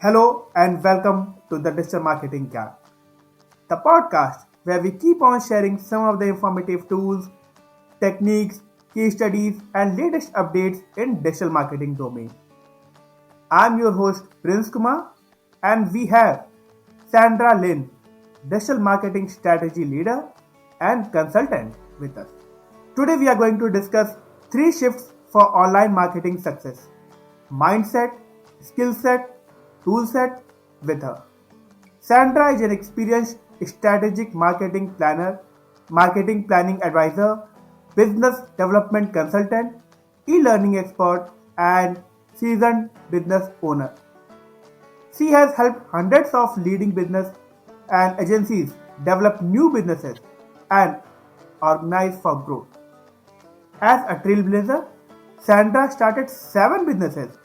Hello and welcome to the Digital Marketing Camp, the podcast where we keep on sharing some of the informative tools, techniques, case studies, and latest updates in digital marketing domain. I'm your host Prince Kumar, and we have Sandra Lynn, digital marketing strategy leader and consultant with us. Today we are going to discuss three shifts for online marketing success: mindset, skill set, tool set with her. Sandra is an experienced strategic marketing planner, marketing planning advisor, business development consultant, e-learning expert, and seasoned business owner. She has helped hundreds of leading business and agencies develop new businesses and organize for growth. As a trailblazer, Sandra started 7 businesses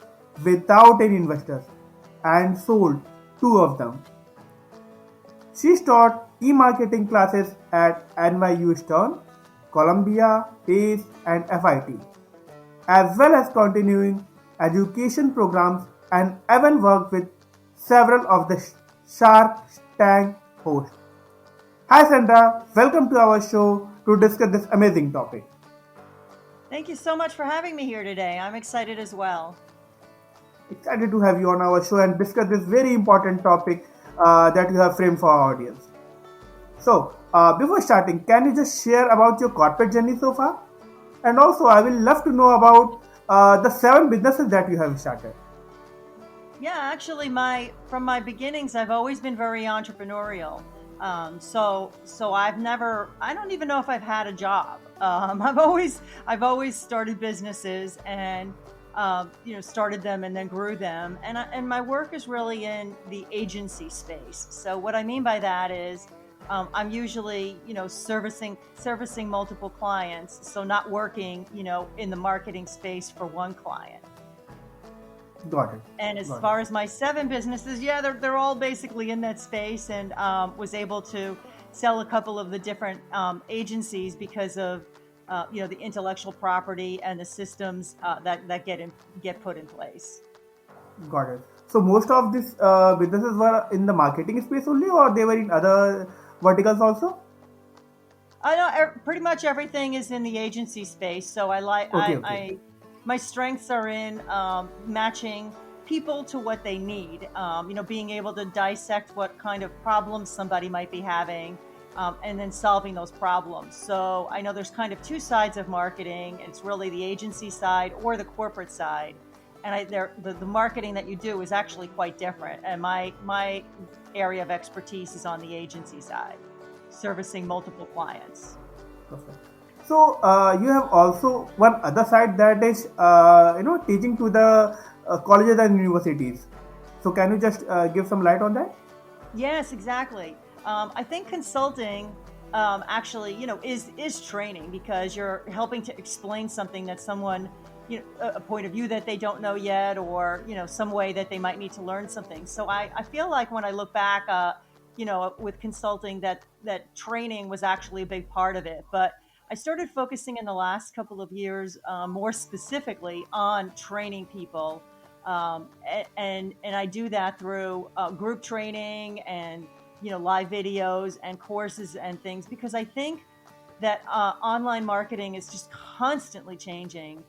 without any investors and sold 2 of them. She taught e-marketing classes at NYU Stern, Columbia, Pace, and FIT, as well as continuing education programs and even worked with several of the Shark Tank hosts. Hi Sandra, welcome to our show to discuss this amazing topic. Thank you so much for having me here today. I'm excited as well. Excited to have you on our show and discuss this very important topic that you have framed for our audience. So, before starting, can you just share about your corporate journey so far? And also, I will love to know about the 7 businesses that you have started. Yeah, actually, my from my beginnings, I've always been very entrepreneurial. So I don't even know if I've had a job. I've always started businesses and started them and then grew them. And my work is really in the agency space. So what I mean by that is I'm usually, servicing multiple clients. So not working, in the marketing space for one client. Got it. And as Got it. far as my 7 businesses, yeah, they're all basically in that space, and was able to sell a couple of the different agencies because of the intellectual property and the systems that get put in place. Got it. So, most of these businesses were in the marketing space only, or they were in other verticals also? I know pretty much everything is in the agency space. So I like Okay, okay. my strengths are in matching people to what they need. Being able to dissect what kind of problems somebody might be having, and then solving those problems. So I know there's kind of 2 sides of marketing. It's really the agency side or the corporate side. And the marketing that you do is actually quite different. And my area of expertise is on the agency side, servicing multiple clients. Perfect. So you have also one other side that is teaching to the colleges and universities. So can you just give some light on that? Yes, exactly. I think consulting actually, is training because you're helping to explain something that someone, a point of view that they don't know yet, or some way that they might need to learn something. So I feel like when I look back, with consulting, that training was actually a big part of it. But I started focusing in the last couple of years more specifically on training people, and I do that through group training and live videos and courses and things, because I think that online marketing is just constantly changing,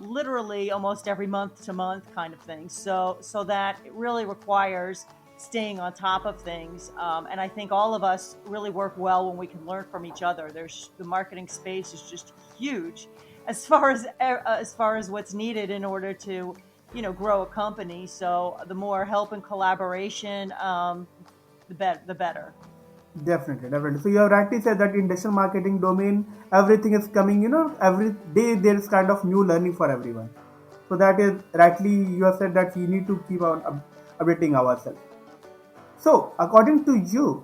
literally almost every month to month kind of thing. So that it really requires staying on top of things. And I think all of us really work well when we can learn from each other. The marketing space is just huge as far as what's needed in order to grow a company. So the more help and collaboration, the better. Definitely, definitely. So you have rightly said that in digital marketing domain, everything is coming. Every day there is kind of new learning for everyone. So that is rightly you have said that we need to keep on updating ourselves. So according to you,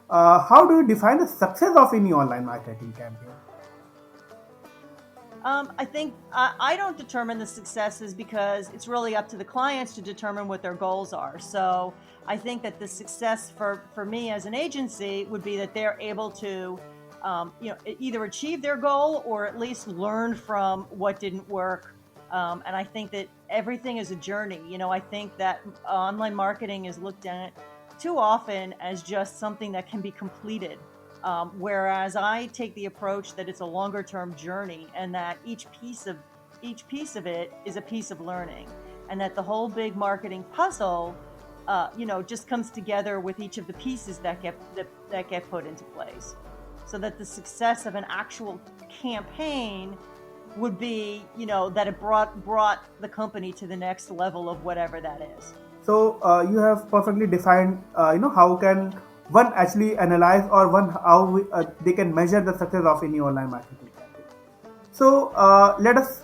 how do you define the success of any online marketing campaign? I think I don't determine the successes because it's really up to the clients to determine what their goals are. So I think that the success for me as an agency would be that they're able to, either achieve their goal or at least learn from what didn't work, And I think that everything is a journey. I think that online marketing is looked at too often as just something that can be completed. Whereas I take the approach that it's a longer term journey, and that each piece of it is a piece of learning, and that the whole big marketing puzzle, just comes together with each of the pieces that get put into place, so that the success of an actual campaign would be, that it brought the company to the next level of whatever that is. So you have perfectly defined, how can one actually analyze or they can measure the success of any online marketing campaign. So let us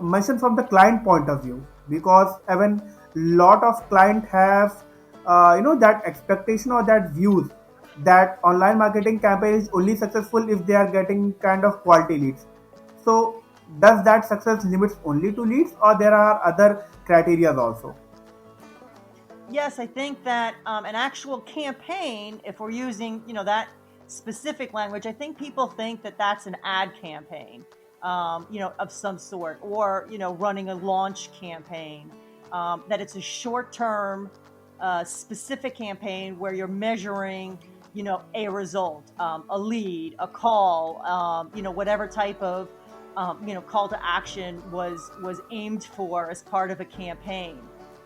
mention from the client point of view, because even lot of client have that expectation or that views that online marketing campaign is only successful if they are getting kind of quality leads. So does that success limits only to leads, or there are other criteria also? Yes, I think that an actual campaign, if we're using, that specific language, I think people think that that's an ad campaign, of some sort, or, running a launch campaign, that it's a short-term, specific campaign where you're measuring, a result, a lead, a call, whatever type of, call to action was aimed for as part of a campaign.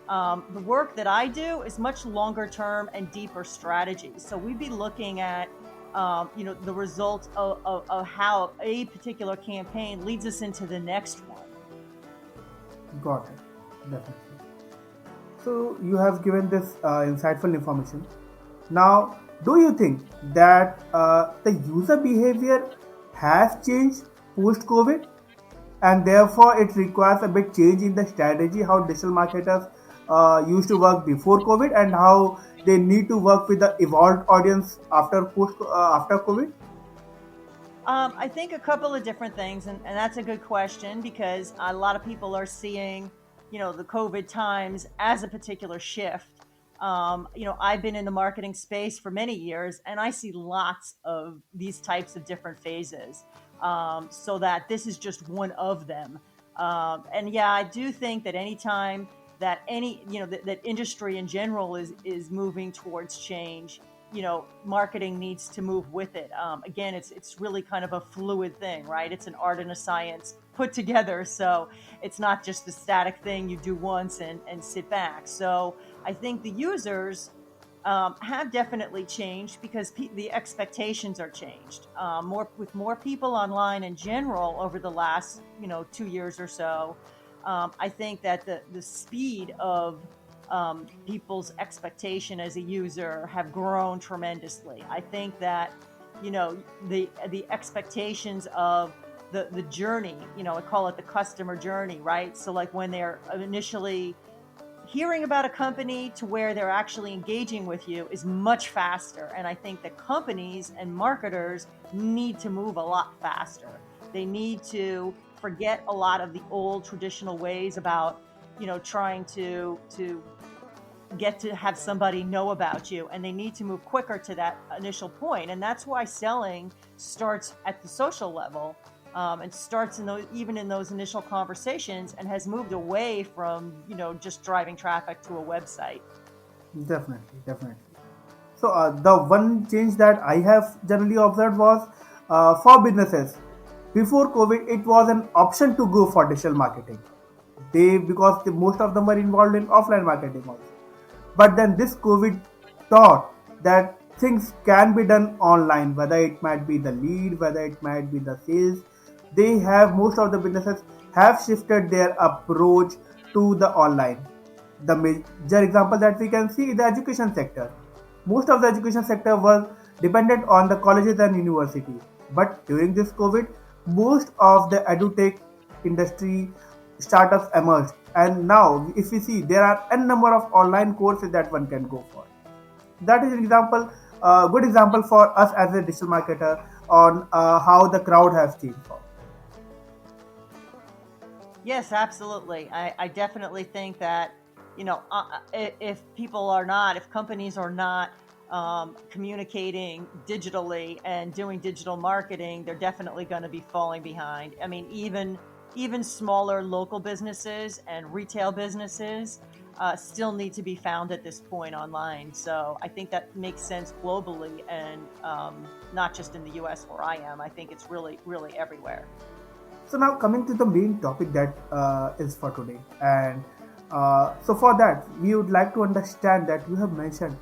The work that I do is much longer term and deeper strategies. So we'd be looking at, the results of how a particular campaign leads us into the next one. Got it. Definitely. So you have given this insightful information. Now, do you think that the user behavior has changed post COVID, and therefore it requires a bit change in the strategy how digital marketers used to work before COVID, and how they need to work with the evolved audience after COVID? I think a couple of different things, and that's a good question, because a lot of people are seeing, the COVID times as a particular shift. I've been in the marketing space for many years, and I see lots of these types of different phases. So that this is just one of them. And yeah, I do think that anytime that that industry in general is moving towards change, marketing needs to move with it. Again, it's really kind of a fluid thing, right? It's an art and a science put together. So it's not just a static thing you do once and sit back. So I think the users have definitely changed, because the expectations are changed. More people online in general over the last 2 years or so. I think that the speed of people's expectation as a user have grown tremendously. I think that the expectations of the journey, I call it the customer journey, right? So like when they're initially hearing about a company to where they're actually engaging with you is much faster. And I think that companies and marketers need to move a lot faster. They need to forget a lot of the old traditional ways about, trying to get to have somebody know about you, and they need to move quicker to that initial point. And that's why selling starts at the social level, and starts even in those initial conversations, and has moved away from just driving traffic to a website. Definitely, definitely. So the one change that I have generally observed was for businesses. Before COVID, it was an option to go for digital marketing. Most of them were involved in offline marketing also. But then this COVID taught that things can be done online, whether it might be the lead, whether it might be the sales. Most of the businesses have shifted their approach to the online. The major example that we can see is the education sector. Most of the education sector was dependent on the colleges and universities. But during this COVID, most of the edutech industry startups emerged. And now, if we see, there are n number of online courses that one can go for. That is an example, good example for us as a digital marketer on how the crowd has changed. Yes, absolutely. I definitely think that, if companies are not communicating digitally and doing digital marketing, they're definitely going to be falling behind. I mean, even even smaller local businesses and retail businesses still need to be found at this point online. So I think that makes sense globally, and not just in the US where I am. I think it's really, really everywhere. So now coming to the main topic that is for today, and so for that we would like to understand that you have mentioned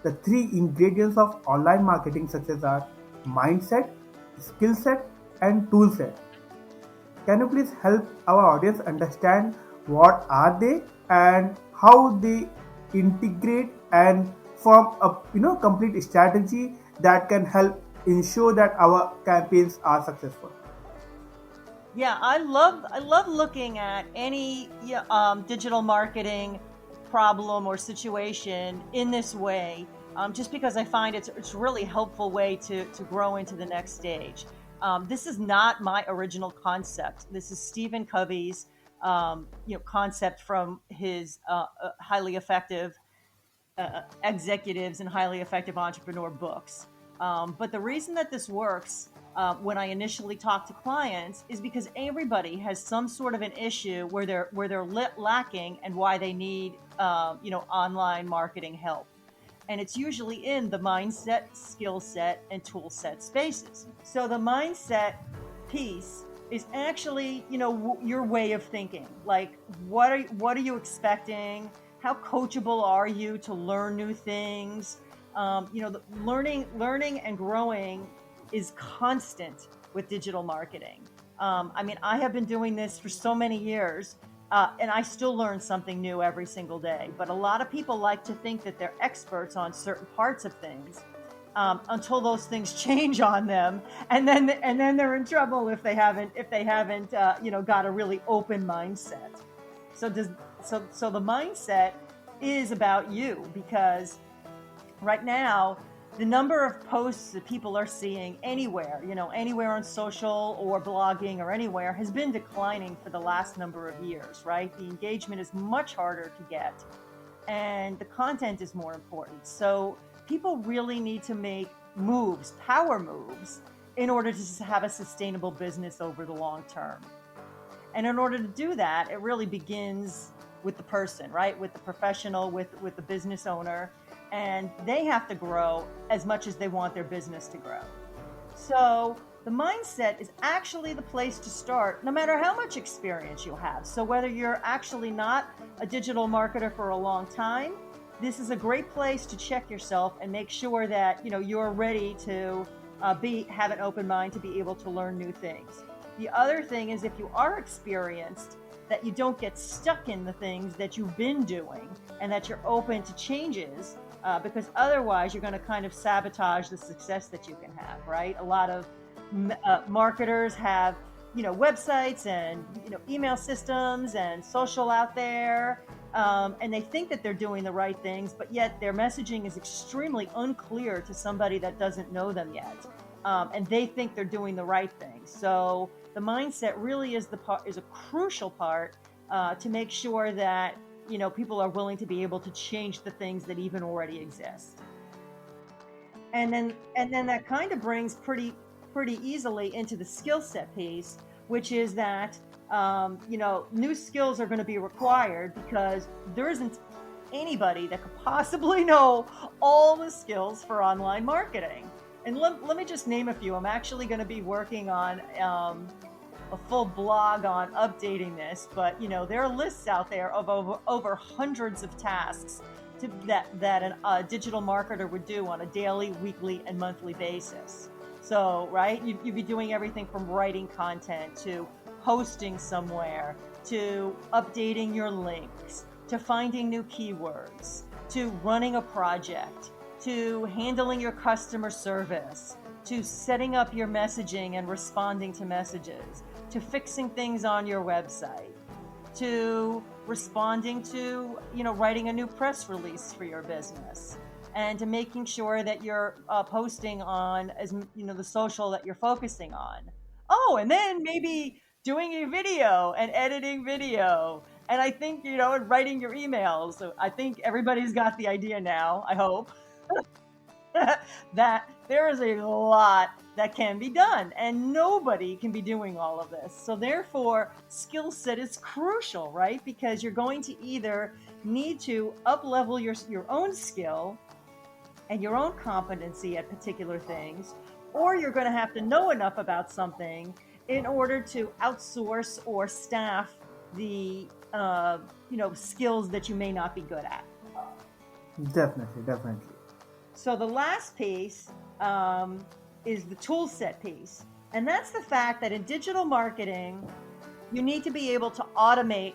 the three ingredients of online marketing, such as our mindset, skill set, and tool set. Can you please help our audience understand what are they and how they integrate and form a complete strategy that can help ensure that our campaigns are successful? Yeah, I love looking at any digital marketing problem or situation in this way, just because I find it's a really helpful way to grow into the next stage. This is not my original concept. This is Stephen Covey's concept from his highly effective executives and highly effective entrepreneur books. But the reason that this works when I initially talk to clients is because everybody has some sort of an issue where they're lacking and why they need online marketing help. And it's usually in the mindset, skill set, and tool set spaces. So the mindset piece is actually, your way of thinking. Like, what are you expecting? How coachable are you to learn new things? Learning and growing is constant with digital marketing. I mean, I have been doing this for so many years, and I still learn something new every single day. But a lot of people like to think that they're experts on certain parts of things, until those things change on them, and then they're in trouble if they haven't got a really open mindset. So the mindset is about you, because right now the number of posts that people are seeing anywhere on social or blogging or anywhere, has been declining for the last number of years, right? The engagement is much harder to get, and the content is more important. So people really need to make moves, power moves, in order to have a sustainable business over the long term. And in order to do that, it really begins with the person, right? With the professional, with the business owner, and they have to grow as much as they want their business to grow. So the mindset is actually the place to start, no matter how much experience you have. So whether you're actually not a digital marketer for a long time, this is a great place to check yourself and make sure that you're ready to have an open mind to be able to learn new things. The other thing is, if you are experienced, that you don't get stuck in the things that you've been doing, and that you're open to changes, because otherwise you're going to kind of sabotage the success that you can have, right? A lot of marketers have websites and email systems and social out there, and they think that they're doing the right things, but yet their messaging is extremely unclear to somebody that doesn't know them yet, and they think they're doing the right thing. So the mindset really is a crucial part, to make sure that people are willing to be able to change the things that even already exist. And then that kind of brings pretty easily into the skill set piece, which is that new skills are going to be required, because there isn't anybody that could possibly know all the skills for online marketing. And let me just name a few. I'm actually going to be working on a full blog on updating this, but there are lists out there of over hundreds of tasks that a digital marketer would do on a daily, weekly, and monthly basis. So, right, you'd be doing everything from writing content to posting somewhere, to updating your links, to finding new keywords, to running a project, to handling your customer service, to setting up your messaging and responding to messages, to fixing things on your website, to responding to, writing a new press release for your business, and to making sure that you're posting on the social that you're focusing on. Oh, and then maybe doing a video and editing video. And I think, and writing your emails. So I think everybody's got the idea now, I hope. that there is a lot that can be done, and nobody can be doing all of this. So therefore, skill set is crucial, right? Because you're going to either need to up level your own skill and your own competency at particular things, or you're going to have to know enough about something in order to outsource or staff the skills that you may not be good at. Definitely, definitely. So the last piece is the tool set piece, and that's the fact that in digital marketing, you need to be able to automate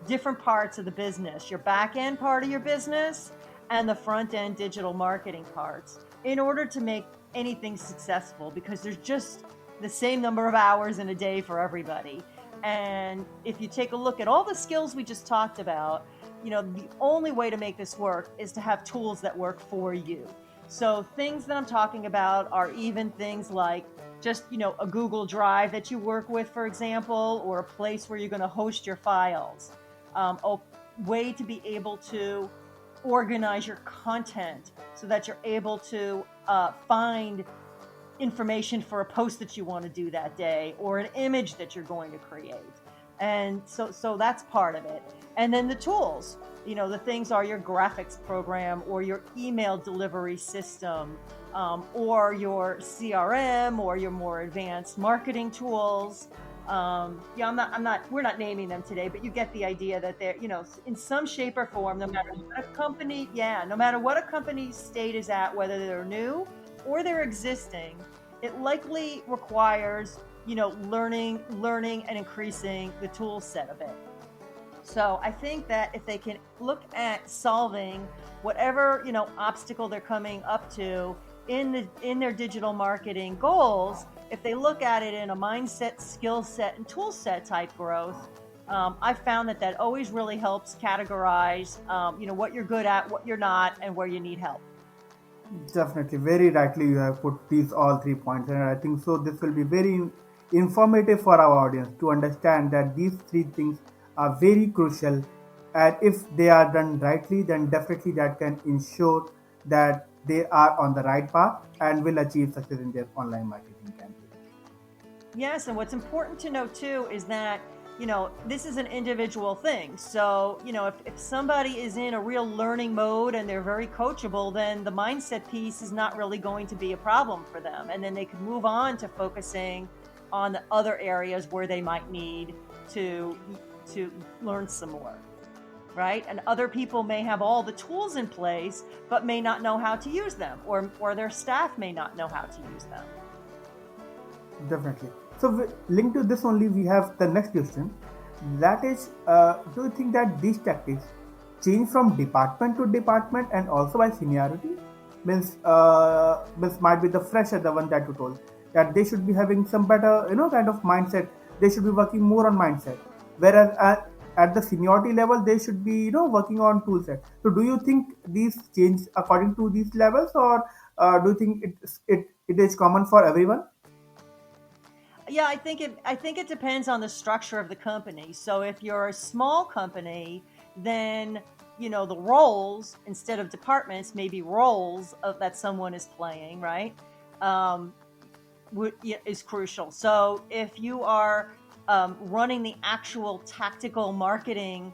different parts of the business, your back end part of your business and the front end digital marketing parts, in order to make anything successful, because there's just the same number of hours in a day for everybody. And if you take a look at all the skills we just talked about, the only way to make this work is to have tools that work for you. So things that I'm talking about are even things like just, a Google Drive that you work with, for example, or a place where you're going to host your files. A way to be able to organize your content so that you're able to find information for a post that you want to do that day, or an image that you're going to create. And so that's part of it. And then the tools, the things are your graphics program, or your email delivery system, or your CRM, or your more advanced marketing tools. We're not naming them today, but you get the idea that they're, in some shape or form, no matter what a company's state is at, whether they're new or they're existing, it likely requires, learning and increasing the tool set of it. So I think that if they can look at solving whatever, obstacle they're coming up to in their digital marketing goals, if they look at it in a mindset, skill set, and tool set type growth, I've found that always really helps categorize, what you're good at, what you're not, and where you need help. Definitely, very rightly you have put these all 3 points, and I think so. This will be very informative for our audience to understand that these three things are very crucial, and if they are done rightly, then definitely that can ensure that they are on the right path and will achieve success in their online marketing campaign. Yes, and what's important to know too is that, this is an individual thing. So, if somebody is in a real learning mode and they're very coachable, then the mindset piece is not really going to be a problem for them. And then they can move on to focusing on the other areas where they might need to learn some more. Right? And other people may have all the tools in place, but may not know how to use them, or their staff may not know how to use them. Definitely. So, linked to this only, we have the next question. That is, do you think that these tactics change from department to department and also by seniority? Means might be the fresher, the one that you told that they should be having some better, kind of mindset. They should be working more on mindset, whereas at the seniority level, they should be, working on tool set. So, do you think these change according to these levels, or do you think it is common for everyone? Yeah, I think it depends on the structure of the company. So if you're a small company, then the roles instead of departments may be roles that someone is playing, right? Um, is crucial. So if you are running the actual tactical marketing,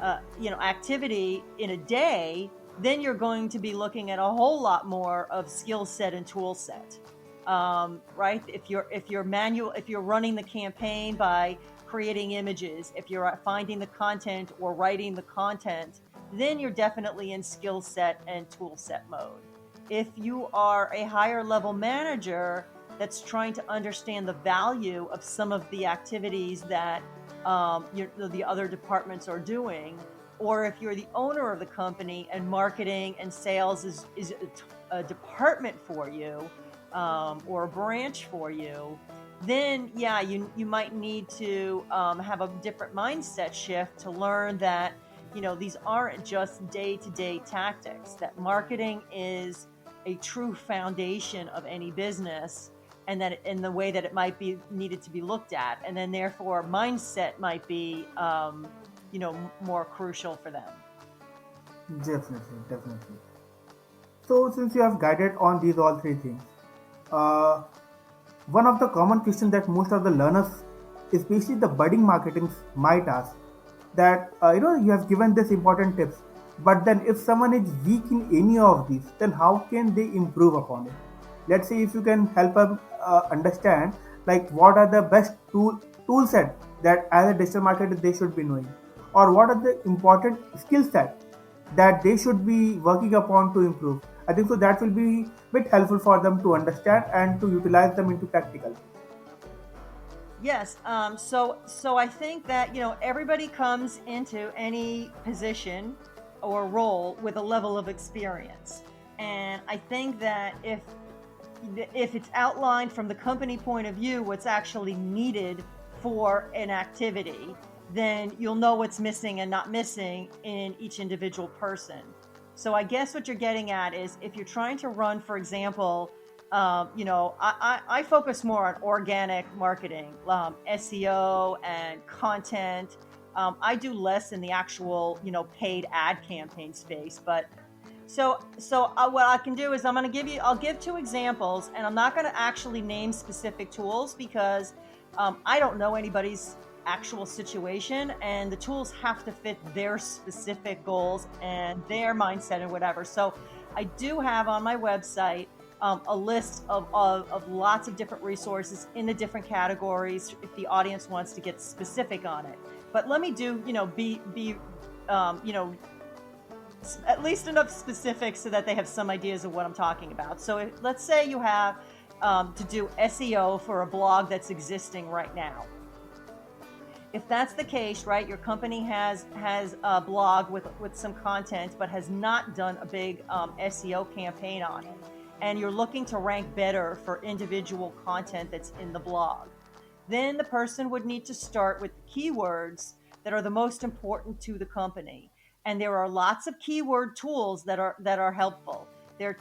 activity in a day, then you're going to be looking at a whole lot more of skill set and tool set. Right? If you're running the campaign by creating images, if you're finding the content or writing the content, then you're definitely in skill set and tool set mode. If you are a higher level manager that's trying to understand the value of some of the activities that the other departments are doing, or if you're the owner of the company and marketing and sales is a department for you, or a branch for you, then you might need to have a different mindset shift to learn that these aren't just day-to-day tactics, that marketing is a true foundation of any business, and that in the way that it might be needed to be looked at, and then therefore mindset might be more crucial for them. Definitely, definitely. So since you have guided on these all three things, uh, one of the common questions that most of the learners, especially the budding marketings, might ask that you have given this important tips, but then if someone is weak in any of these, then how can they improve upon it? Let's say if you can help them understand like what are the best tool set that as a digital marketer they should be knowing, or what are the important skill set that they should be working upon to improve. I think so that will be bit helpful for them to understand and to utilize them into practical. Yes. So I think that everybody comes into any position or role with a level of experience, and I think that if it's outlined from the company point of view, what's actually needed for an activity, then you'll know what's missing and not missing in each individual person. So I guess what you're getting at is if you're trying to run, for example, I focus more on organic marketing, SEO and content. I do less in the actual, paid ad campaign space. But what I can do is I'll give two examples, and I'm not going to actually name specific tools because I don't know anybody's actual situation, and the tools have to fit their specific goals and their mindset and whatever. So I do have on my website a list of lots of different resources in the different categories if the audience wants to get specific on it. But let me be at least enough specific so that they have some ideas of what I'm talking about. So let's say you have to do SEO for a blog that's existing right now. If that's the case, right, your company has a blog with some content but has not done a big SEO campaign on it, and you're looking to rank better for individual content that's in the blog, then the person would need to start with the keywords that are the most important to the company. And there are lots of keyword tools that are helpful. There are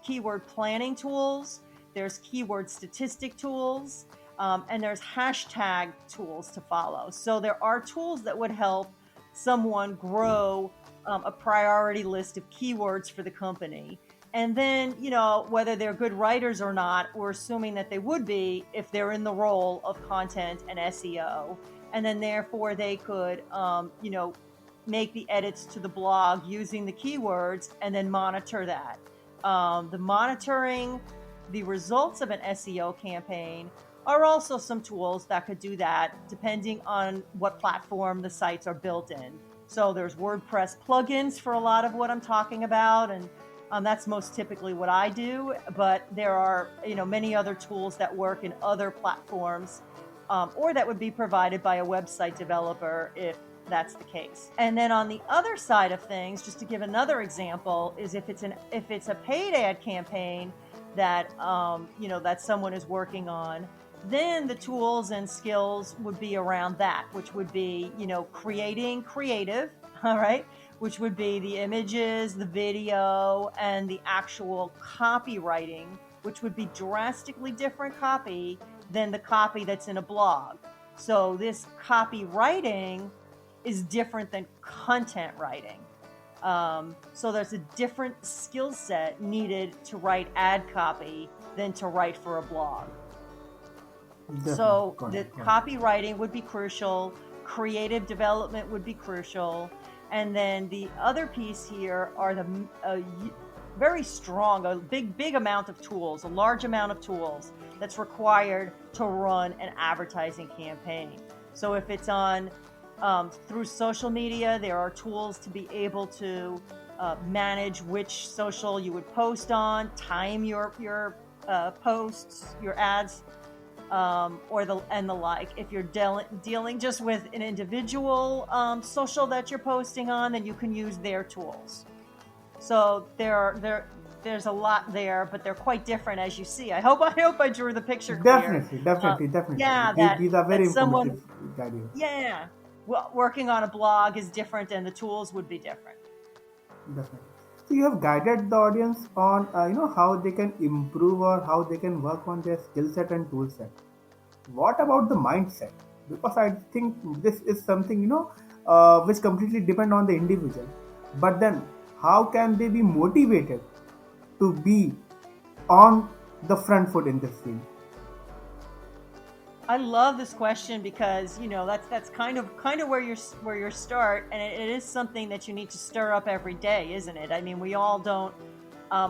keyword planning tools, there's keyword statistic tools, and there's hashtag tools to follow. So there are tools that would help someone grow a priority list of keywords for the company. And then, whether they're good writers or not, we're assuming that they would be if they're in the role of content and SEO. And then therefore they could, make the edits to the blog using the keywords and then monitor that. The monitoring the results of an SEO campaign are also some tools that could do that depending on what platform the sites are built in. So there's WordPress plugins for a lot of what I'm talking about, and that's most typically what I do. But there are many other tools that work in other platforms, or that would be provided by a website developer if that's the case. And then on the other side of things, just to give another example, is if it's a paid ad campaign that that someone is working on, then the tools and skills would be around that, which would be creating creative, all right, which would be the images, the video, and the actual copywriting, which would be drastically different copy than the copy that's in a blog. So this copywriting is different than content writing. So there's a different skill set needed to write ad copy than to write for a blog. Definitely. So Got the it, got it. copywriting would be crucial, creative development would be crucial, and then the other piece here are the very strong, a big amount of tools, a large amount of tools that's required to run an advertising campaign. So if it's on through social media, there are tools to be able to manage which social you would post on, time your posts, your ads, or the like. If you're dealing just with an individual social that you're posting on, then you can use their tools. So there's a lot there, but they're quite different, as you see. I hope I drew the picture clear. Definitely, definitely, definitely. Yeah, These are very that someone, informative ideas. yeah, well, working on a blog is different, and the tools would be different. Definitely. So you have guided the audience on how they can improve or how they can work on their skill set and tool set. What about the mindset? Because I think this is something which completely depend on the individual. But then, how can they be motivated to be on the front foot in this field? I love this question because that's kind of where you start, and it is something that you need to stir up every day, isn't it? I mean, we all don't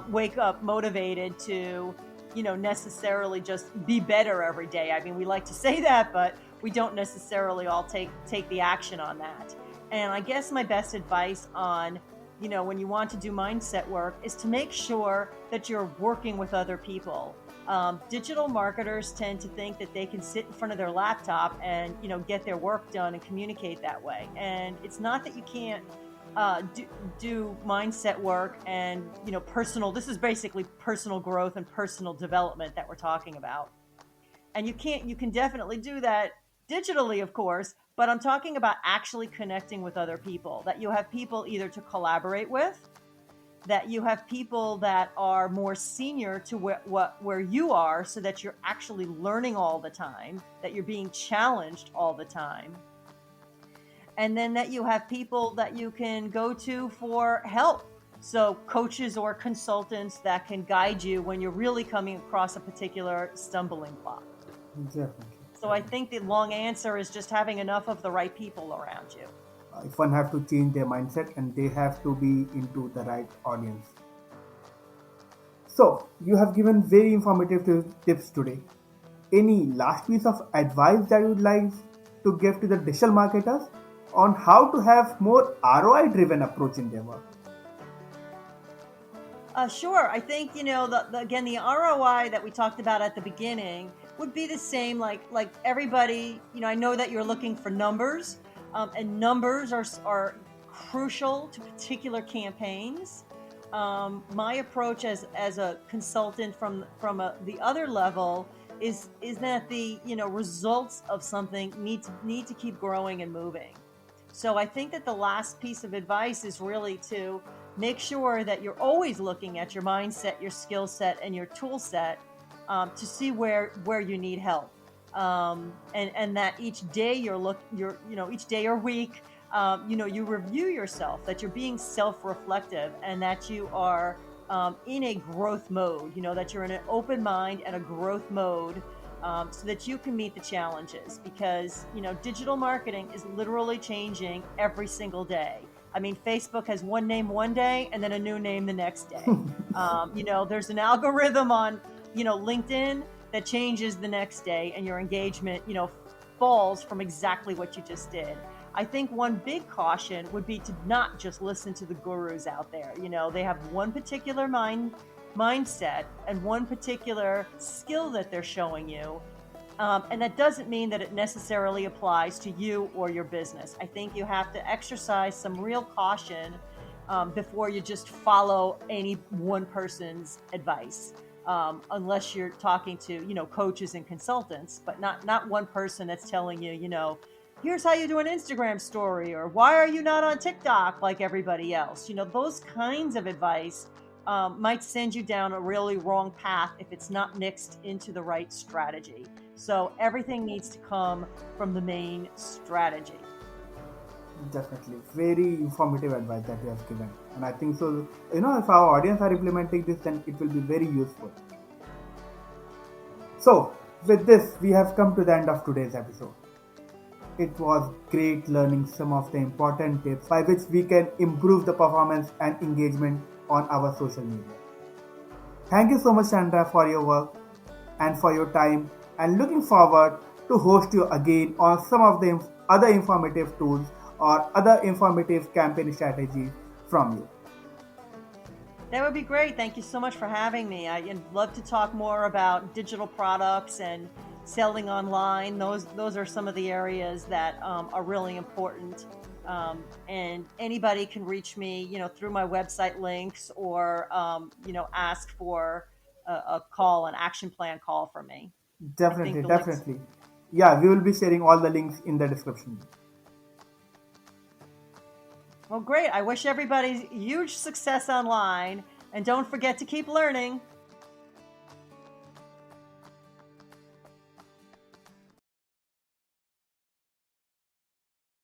wake up motivated to necessarily just be better every day. I mean, we like to say that, but we don't necessarily all take the action on that. And I guess my best advice on when you want to do mindset work is to make sure that you're working with other people. Digital marketers tend to think that they can sit in front of their laptop and get their work done and communicate that way. And it's not that you can't do mindset work and personal. This is basically personal growth and personal development that we're talking about. And you can definitely do that digitally, of course. But I'm talking about actually connecting with other people. That you have people either to collaborate with, that you have people that are more senior to where you are, so that you're actually learning all the time, that you're being challenged all the time. And then that you have people that you can go to for help. So coaches or consultants that can guide you when you're really coming across a particular stumbling block. Definitely. So I think the long answer is just having enough of the right people around you. If one have to change their mindset and they have to be into the right audience. So you have given very informative tips today. Any last piece of advice that you would like to give to the digital marketers on how to have more ROI driven approach in their work? Sure. I think, again, the ROI that we talked about at the beginning would be the same, like everybody, I know that you're looking for numbers, and numbers are crucial to particular campaigns. My approach as a consultant from the other level is that the results of something need to keep growing and moving. So I think that the last piece of advice is really to make sure that you're always looking at your mindset, your skill set, and your tool set to see where you need help, and that each day each day or week, you review yourself, that you're being self-reflective, and that you are in a growth mode. That you're in an open mind and a growth mode. So that you can meet the challenges, because digital marketing is literally changing every single day. I mean, Facebook has one name one day and then a new name the next day. There's an algorithm on LinkedIn that changes the next day, and your engagement falls from exactly what you just did. I think one big caution would be to not just listen to the gurus out there. They have one particular mindset and one particular skill that they're showing you. And that doesn't mean that it necessarily applies to you or your business. I think you have to exercise some real caution before you just follow any one person's advice, unless you're talking to, coaches and consultants, but not one person that's telling you, here's how you do an Instagram story, or why are you not on TikTok like everybody else? Those kinds of advice might send you down a really wrong path if it's not mixed into the right strategy. So everything needs to come from the main strategy. Definitely. Very informative advice that you have given. And I think so, if our audience are implementing this, then it will be very useful. So, with this, we have come to the end of today's episode. It was great learning some of the important tips by which we can improve the performance and engagement on our social media. Thank you so much, Sandra, for your work and for your time, and looking forward to host you again on some of the other informative tools or other informative campaign strategies from you. That would be great. Thank you so much for having me. I'd love to talk more about digital products and selling online. Those are some of the areas that are really important. And anybody can reach me, through my website links, or ask for a call, an action plan call from me. Definitely. Yeah, we will be sharing all the links in the description. Well, great. I wish everybody huge success online, and don't forget to keep learning.